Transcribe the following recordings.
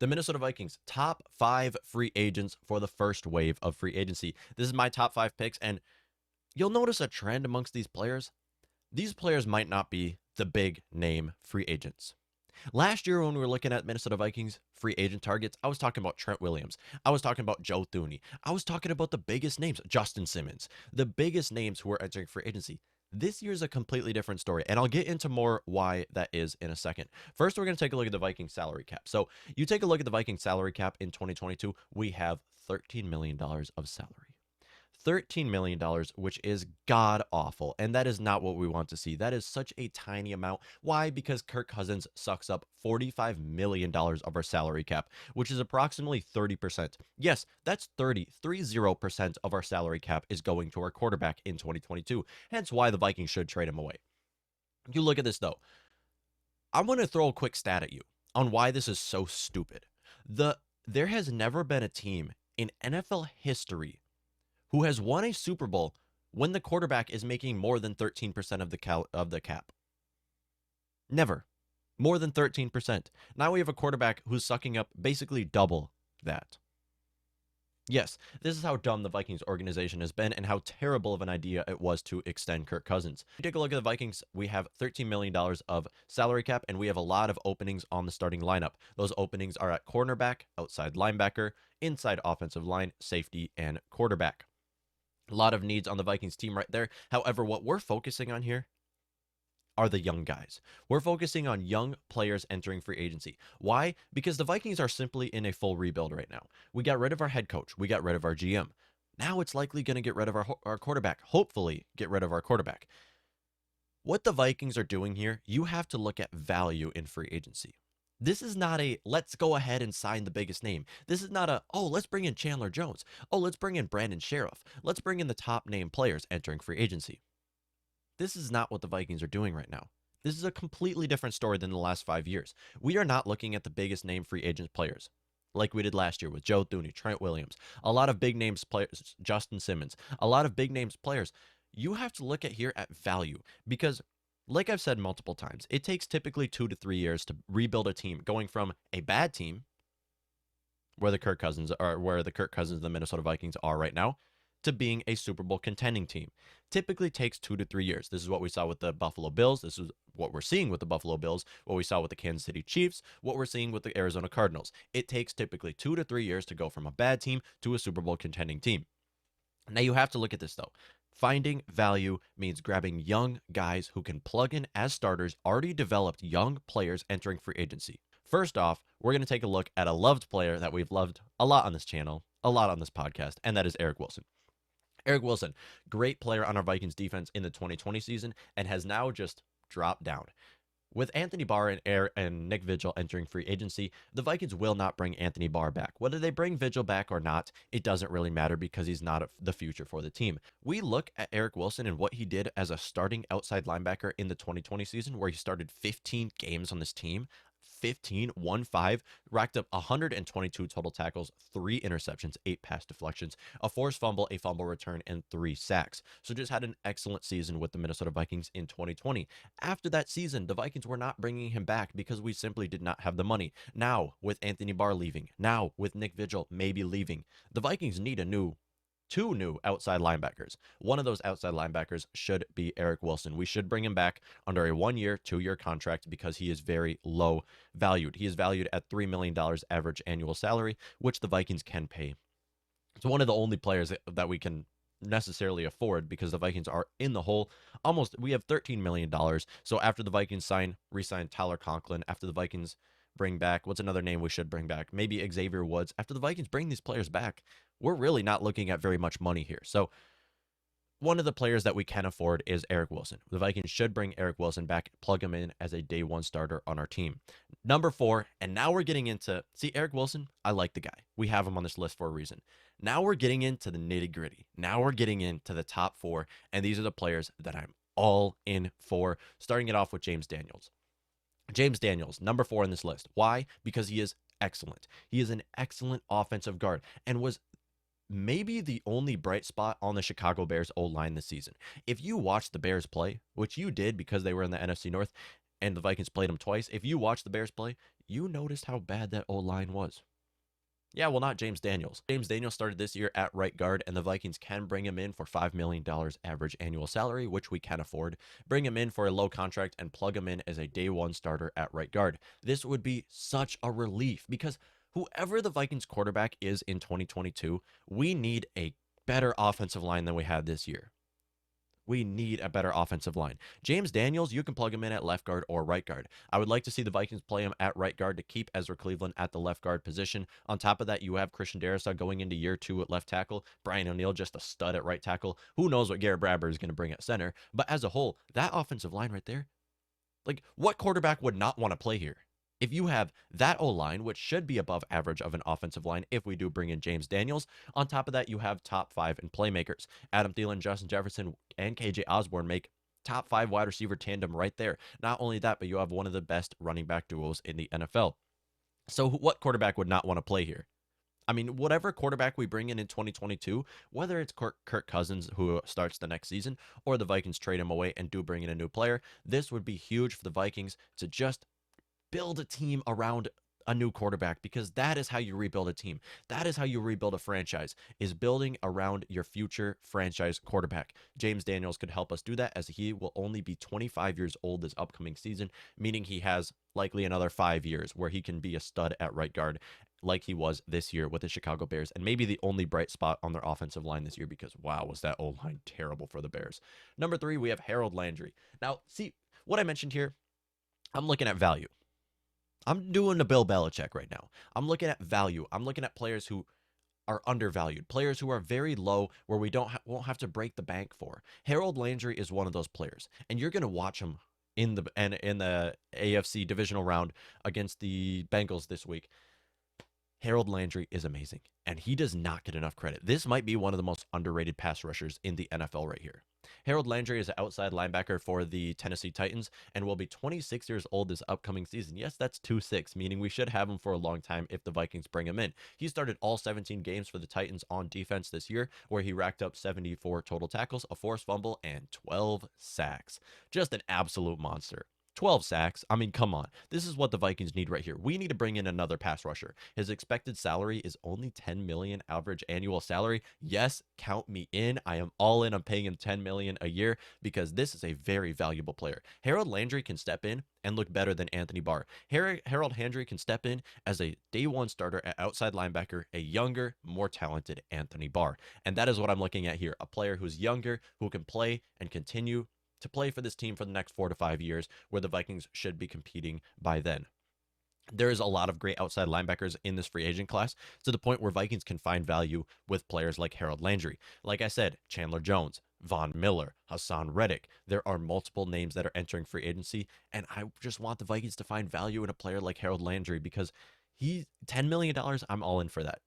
The Minnesota Vikings, top 5 free agents for the first wave of free agency. This is my top 5 picks, and you'll notice a trend amongst these players. These players might not be the big name free agents. Last year, when we were looking at Minnesota Vikings free agent targets, I was talking about Trent Williams. I was talking about Joe Thuney. I was talking about the biggest names, Justin Simmons, the biggest names who are entering free agency. This year's a completely different story, and I'll get into more why that is in a second. First, we're going to take a look at the Vikings salary cap. So you take a look at the Vikings salary cap in 2022, we have $13 million of salary. $13 million, which is god awful. And that is not what we want to see. That is such a tiny amount. Why? Because Kirk Cousins sucks up $45 million of our salary cap, which is approximately 30%. Yes, that's 30% of our salary cap is going to our quarterback in 2022. Hence why the Vikings should trade him away. You look at this though. I'm going to throw a quick stat at you on why this is so stupid. There has never been a team in NFL history who has won a Super Bowl when the quarterback is making more than 13% of the cap. Never. More than 13%. Now we have a quarterback who's sucking up basically double that. Yes, this is how dumb the Vikings organization has been and how terrible of an idea it was to extend Kirk Cousins. If you take a look at the Vikings, we have $13 million of salary cap, and we have a lot of openings on the starting lineup. Those openings are at cornerback, outside linebacker, inside offensive line, safety, and quarterback. A lot of needs on the Vikings team right there. However, what we're focusing on here are the young guys. We're focusing on young players entering free agency. Why? Because the Vikings are simply in a full rebuild right now. We got rid of our head coach. We got rid of our GM. Now it's likely going to get rid of our quarterback. Hopefully get rid of our quarterback. What the Vikings are doing here, you have to look at value in free agency. This is not a, let's go ahead and sign the biggest name. This is not a, oh, let's bring in Chandler Jones. Oh, let's bring in Brandon Sheriff. Let's bring in the top name players entering free agency. This is not what the Vikings are doing right now. This is a completely different story than the last 5 years. We are not looking at the biggest name free agent players like we did last year with Joe Thuney, Trent Williams, a lot of big names players, Justin Simmons, a lot of big names players. You have to look at here at value because like I've said multiple times, it takes typically 2 to 3 years to rebuild a team, going from a bad team, where the Kirk Cousins of the Minnesota Vikings are right now, to being a Super Bowl contending team. Typically takes 2 to 3 years. This is what we saw with the Buffalo Bills. This is what we're seeing with the Buffalo Bills, what we saw with the Kansas City Chiefs, what we're seeing with the Arizona Cardinals. It takes typically 2 to 3 years to go from a bad team to a Super Bowl contending team. Now you have to look at this though. Finding value means grabbing young guys who can plug in as starters, already developed young players entering free agency. First off, we're going to take a look at a loved player that we've loved a lot on this channel, a lot on this podcast, and that is Eric Wilson. Eric Wilson, great player on our Vikings defense in the 2020 season and has now just dropped down. With Anthony Barr and Nick Vigil entering free agency, the Vikings will not bring Anthony Barr back. Whether they bring Vigil back or not, it doesn't really matter because he's not the future for the team. We look at Eric Wilson and what he did as a starting outside linebacker in the 2020 season, where he started 15 games on this team. 15, racked up 122 total tackles, 3 interceptions, 8 pass deflections, a forced fumble, a fumble return, and 3 sacks. So just had an excellent season with the Minnesota Vikings in 2020. After that season, the Vikings were not bringing him back because we simply did not have the money. Now, with Anthony Barr leaving, now with Nick Vigil maybe leaving, the Vikings need two new outside linebackers. One of those outside linebackers should be Eric Wilson. We should bring him back under a 1-year, 2-year contract because he is very low valued. He is valued at $3 million average annual salary, which the Vikings can pay. It's one of the only players that we can necessarily afford because the Vikings are in the hole. We have $13 million. So after the Vikings re-sign Tyler Conklin, after the Vikings bring back, what's another name we should bring back? Maybe Xavier Woods. After the Vikings bring these players back, we're really not looking at very much money here. So one of the players that we can afford is Eric Wilson. The Vikings should bring Eric Wilson back, plug him in as a day 1 starter on our team. Number 4, and now we're getting into, see, Eric Wilson, I like the guy. We have him on this list for a reason. Now we're getting into the nitty gritty. Now we're getting into the top 4, and these are the players that I'm all in for, starting it off with James Daniels. James Daniels, number 4 on this list. Why? Because he is excellent. He is an excellent offensive guard and was maybe the only bright spot on the Chicago Bears O-line this season. If you watched the Bears play, which you did because they were in the NFC North, and the Vikings played him twice. If you watch the Bears play, you noticed how bad that O-line was. Yeah, well, not James Daniels. James Daniels started this year at right guard, and the Vikings can bring him in for $5 million average annual salary, which we can afford. Bring him in for a low contract and plug him in as a day one starter at right guard. This would be such a relief because whoever the Vikings quarterback is in 2022, we need a better offensive line than we had this year. We need a better offensive line. James Daniels, you can plug him in at left guard or right guard. I would like to see the Vikings play him at right guard to keep Ezra Cleveland at the left guard position. On top of that, you have Carson Davis going into year 2 at left tackle. Brian O'Neill, just a stud at right tackle. Who knows what Garrett Bradbury is going to bring at center. But as a whole, that offensive line right there, like, what quarterback would not want to play here? If you have that O-line, which should be above average of an offensive line if we do bring in James Daniels, on top of that, you have top 5 in playmakers. Adam Thielen, Justin Jefferson, and KJ Osborne make top 5 wide receiver tandem right there. Not only that, but you have one of the best running back duos in the NFL. So what quarterback would not want to play here? I mean, whatever quarterback we bring in 2022, whether it's Kirk Cousins, who starts the next season, or the Vikings trade him away and do bring in a new player, this would be huge for the Vikings to just build a team around a new quarterback, because that is how you rebuild a team. That is how you rebuild a franchise, is building around your future franchise quarterback. James Daniels could help us do that, as he will only be 25 years old this upcoming season, meaning he has likely another 5 years where he can be a stud at right guard like he was this year with the Chicago Bears, and maybe the only bright spot on their offensive line this year, because wow, was that O-line terrible for the Bears. Number 3, we have Harold Landry. Now, see, what I mentioned here, I'm looking at value. I'm doing a Bill Belichick right now. I'm looking at value. I'm looking at players who are undervalued, players who are very low, where we won't have to break the bank for. Harold Landry is one of those players, and you're going to watch him in the AFC divisional round against the Bengals this week. Harold Landry is amazing, and he does not get enough credit. This might be one of the most underrated pass rushers in the NFL right here. Harold Landry is an outside linebacker for the Tennessee Titans and will be 26 years old this upcoming season. Yes, that's 2-6, meaning we should have him for a long time if the Vikings bring him in. He started all 17 games for the Titans on defense this year, where he racked up 74 total tackles, a forced fumble, and 12 sacks. Just an absolute monster. 12 sacks. I mean, come on. This is what the Vikings need right here. We need to bring in another pass rusher. His expected salary is only $10 million average annual salary. Yes, count me in. I am all in on paying him $10 million a year, because this is a very valuable player. Harold Landry can step in and look better than Anthony Barr. Harold Landry can step in as a day one starter at outside linebacker, a younger, more talented Anthony Barr. And that is what I'm looking at here. A player who's younger, who can play and continue to play for this team for the next 4 to 5 years, where the Vikings should be competing by then. There is a lot of great outside linebackers in this free agent class, to the point where Vikings can find value with players like Harold Landry. Like I said, Chandler Jones, Von Miller, Hassan Reddick. There are multiple names that are entering free agency, and I just want the Vikings to find value in a player like Harold Landry, because he's $10 million. I'm all in for that.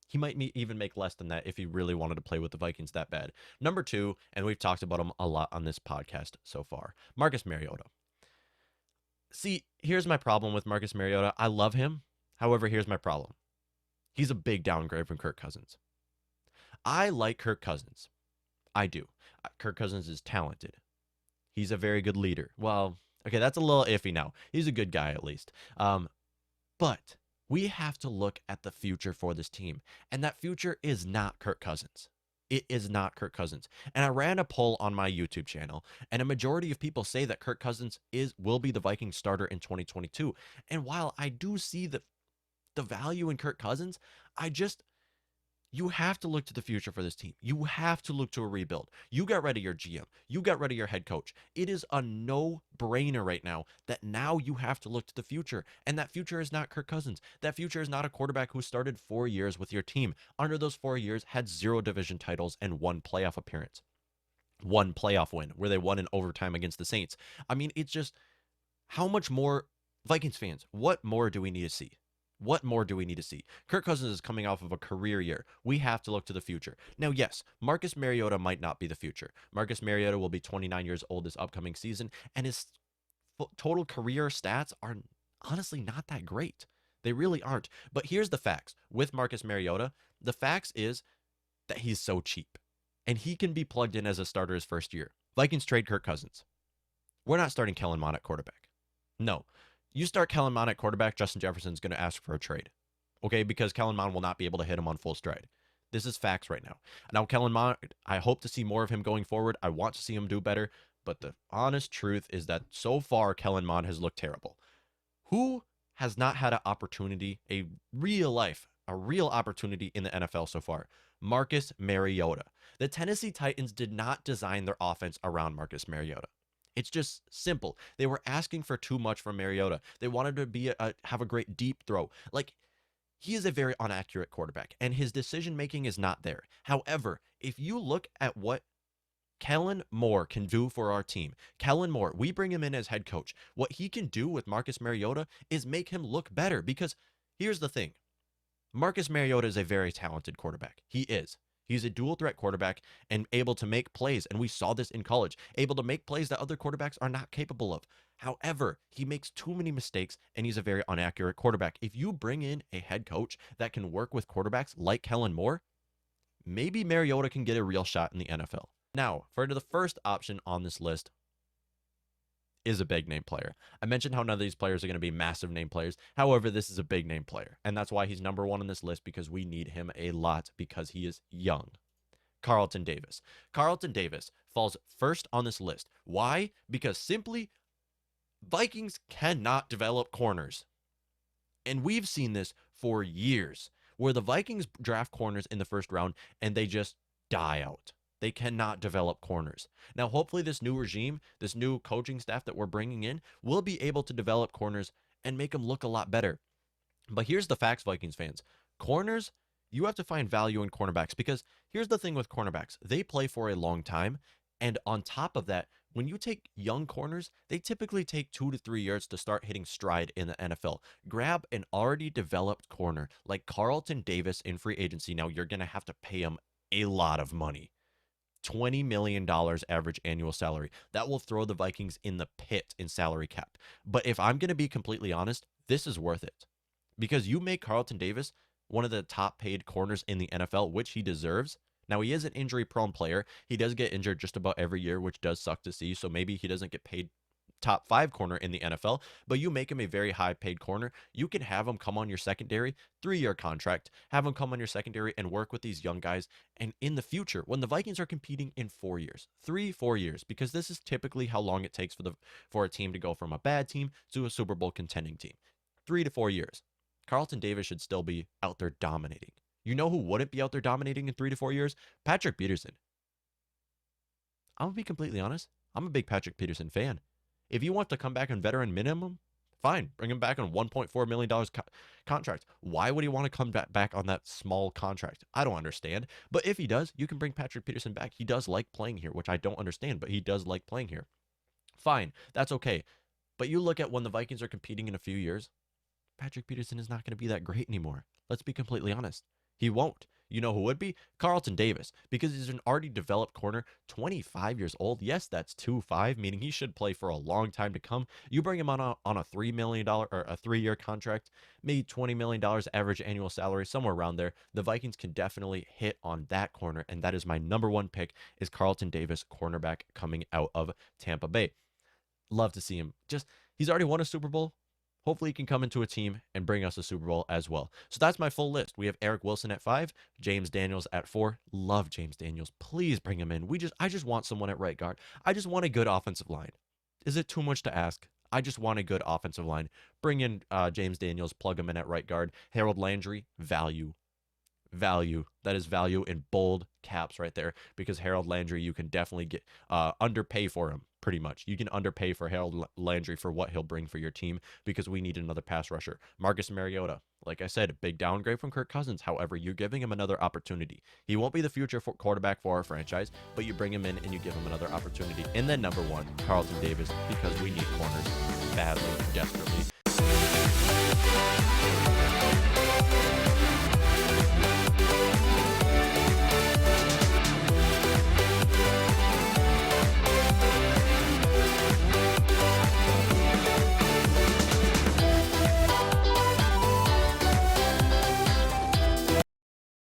He might even make less than that if he really wanted to play with the Vikings that bad. Number 2, and we've talked about him a lot on this podcast so far, Marcus Mariota. See, here's my problem with Marcus Mariota. I love him. However, here's my problem. He's a big downgrade from Kirk Cousins. I like Kirk Cousins. I do. Kirk Cousins is talented. He's a very good leader. Well, okay, that's a little iffy now. He's a good guy at least. But we have to look at the future for this team, and that future is not Kirk Cousins. It is not Kirk Cousins. And I ran a poll on my YouTube channel, and a majority of people say that Kirk Cousins will be the Vikings starter in 2022. And while I do see the value in Kirk Cousins, you have to look to the future for this team. You have to look to a rebuild. You got rid of your GM. You got rid of your head coach. It is a no-brainer right now that now you have to look to the future. And that future is not Kirk Cousins. That future is not a quarterback who started 4 years with your team. Under those 4 years, had 0 division titles and 1 playoff appearance. 1 playoff win where they won in overtime against the Saints. I mean, it's just, how much more, Vikings fans, what more do we need to see? What more do we need to see? Kirk Cousins is coming off of a career year. We have to look to the future. Now, yes, Marcus Mariota might not be the future. Marcus Mariota will be 29 years old this upcoming season, and his total career stats are honestly not that great. They really aren't. But here's the facts. With Marcus Mariota, the facts is that he's so cheap, and he can be plugged in as a starter his first year. Vikings trade Kirk Cousins. We're not starting Kellen Mond at quarterback. No. You start Kellen Mond at quarterback, Justin Jefferson's going to ask for a trade. Okay, because Kellen Mond will not be able to hit him on full stride. This is facts right now. Now, Kellen Mond, I hope to see more of him going forward. I want to see him do better. But the honest truth is that so far, Kellen Mond has looked terrible. Who has not had an opportunity, a real opportunity in the NFL so far? Marcus Mariota. The Tennessee Titans did not design their offense around Marcus Mariota. It's just simple. They were asking for too much from Mariota. They wanted to have a great deep throw. Like, he is a very inaccurate quarterback, and his decision making is not there. However, if you look at what Kellen Moore can do for our team, Kellen Moore, we bring him in as head coach. What he can do with Marcus Mariota is make him look better, because here's the thing. Marcus Mariota is a very talented quarterback. He is. He's a dual threat quarterback and able to make plays, and we saw this in college, able to make plays that other quarterbacks are not capable of. However, he makes too many mistakes, and he's a very inaccurate quarterback. If you bring in a head coach that can work with quarterbacks like Kellen Moore, maybe Mariota can get a real shot in the NFL. Now, for the first option on this list is a big name player. I mentioned how none of these players are going to be massive name players. However, this is a big name player, and that's why he's number one on this list, because we need him a lot because he is young. Carlton Davis. Carlton Davis falls first on this list. Why? Because simply, Vikings cannot develop corners. And we've seen this for years, where the Vikings draft corners in the first round and they just die out. They cannot develop corners. Now, hopefully this new regime, this new coaching staff that we're bringing in, will be able to develop corners and make them look a lot better. But here's the facts, Vikings fans. Corners, you have to find value in cornerbacks, because here's the thing with cornerbacks. They play for a long time, and on top of that, when you take young corners, they typically take 2 to 3 years to start hitting stride in the NFL. Grab an already developed corner like Carlton Davis in free agency. Now, you're going to have to pay him a lot of money. $20 million average annual salary. That will throw the Vikings in the pit in salary cap. But if I'm going to be completely honest, this is worth it. Because you make Carlton Davis one of the top paid corners in the NFL, which he deserves. Now, he is an injury prone player. He does get injured just about every year, which does suck to see. So maybe he doesn't get paid top 5 corner in the NFL, but you make him a very high paid corner. You can have him come on your secondary, 3-year contract, have him come on your secondary and work with these young guys. And in the future, when the Vikings are competing in 4 years, 4 years, because this is typically how long it takes for a team to go from a bad team to a Super Bowl contending team. 3 to 4 years. Carlton Davis should still be out there dominating. You know who wouldn't be out there dominating in 3 to 4 years? Patrick Peterson. I'm going to be completely honest. I'm a big Patrick Peterson fan. If you want to come back on veteran minimum, fine. Bring him back on $1.4 million contract. Why would he want to come back on that small contract? I don't understand. But if he does, you can bring Patrick Peterson back. He does like playing here, which I don't understand, but he does like playing here. Fine. That's okay. But you look at when the Vikings are competing in a few years, Patrick Peterson is not going to be that great anymore. Let's be completely honest. He won't. You know who would be? Carlton Davis, because he's an already developed corner, 25 years old. Yes, that's 2-5, meaning he should play for a long time to come. You bring him on a $3 million or a 3-year contract, maybe $20 million average annual salary, somewhere around there. The Vikings can definitely hit on that corner, and that is my number one pick, is Carlton Davis, cornerback coming out of Tampa Bay. Love to see him. He's already won a Super Bowl. Hopefully he can come into a team and bring us a Super Bowl as well. So that's my full list. We have Eric Wilson at 5, James Daniels at 4. Love James Daniels. Please bring him in. I just want someone at right guard. I just want a good offensive line. Is it too much to ask? I just want a good offensive line. Bring in James Daniels, plug him in at right guard. Harold Landry, value. Value. That is value in bold caps right there, because Harold Landry, you can definitely get underpay for him. Pretty much. You can underpay for Harold Landry for what he'll bring for your team, because we need another pass rusher. Marcus Mariota, like I said, a big downgrade from Kirk Cousins. However, you're giving him another opportunity. He won't be the future quarterback for our franchise, but you bring him in and you give him another opportunity. And then number 1, Carlton Davis, because we need corners badly, desperately.